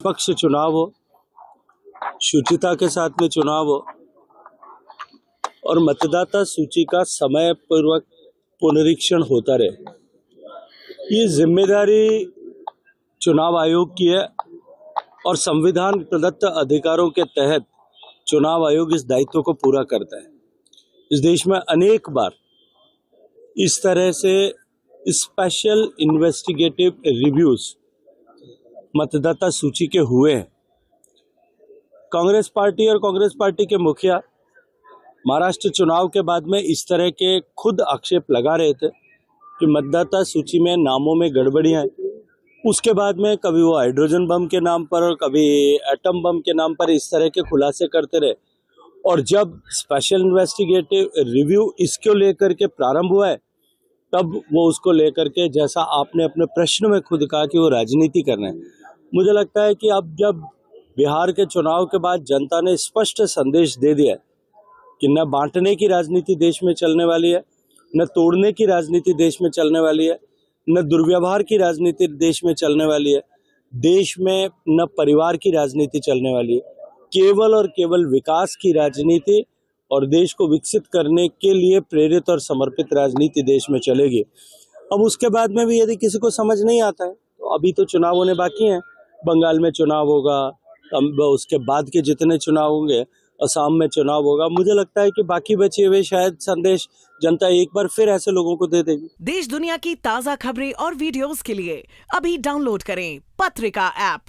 निष्पक्ष चुनाव हो, शुचिता के साथ में चुनाव हो और मतदाता सूची का समय पूर्वक पुनरीक्षण होता रहे। ये जिम्मेदारी चुनाव आयोग की है और संविधान प्रदत्त अधिकारों के तहत चुनाव आयोग इस दायित्व को पूरा करता है। इस देश में अनेक बार इस तरह से स्पेशल इन्वेस्टिगेटिव रिव्यूज मतदाता सूची के हुए हैं। कांग्रेस पार्टी और कांग्रेस पार्टी के मुखिया महाराष्ट्र चुनाव के बाद में इस तरह के खुद आक्षेप लगा रहे थे कि मतदाता सूची में नामों में गड़बड़ियां हैं। उसके बाद में कभी वो हाइड्रोजन बम के नाम पर और कभी एटम बम के नाम पर इस तरह के खुलासे करते रहे और जब स्पेशल इन्वेस्टिगेटिव रिव्यू इसको लेकर के प्रारंभ हुआ है तब वो उसको लेकर के, जैसा आपने अपने प्रश्न में खुद कहा कि वो राजनीति कर रहे हैं। मुझे लगता है कि अब जब बिहार के चुनाव के बाद जनता ने स्पष्ट संदेश दे दिया कि न बांटने की राजनीति देश में चलने वाली है, न तोड़ने की राजनीति देश में चलने वाली है, न दुर्व्यवहार की राजनीति देश में चलने वाली है, देश में न परिवार की राजनीति चलने वाली है, केवल और केवल विकास की राजनीति और देश को विकसित करने के लिए प्रेरित और समर्पित राजनीति देश में चलेगी। अब उसके बाद में भी यदि किसी को समझ नहीं आता है तो अभी तो चुनाव होने बाकी हैं। बंगाल में चुनाव होगा, उसके बाद के जितने चुनाव होंगे, असम में चुनाव होगा। मुझे लगता है कि बाकी बचे हुए शायद संदेश जनता एक बार फिर ऐसे लोगों को दे देगी। देश दुनिया की ताज़ा खबरें और वीडियोस के लिए अभी डाउनलोड करें पत्रिका ऐप।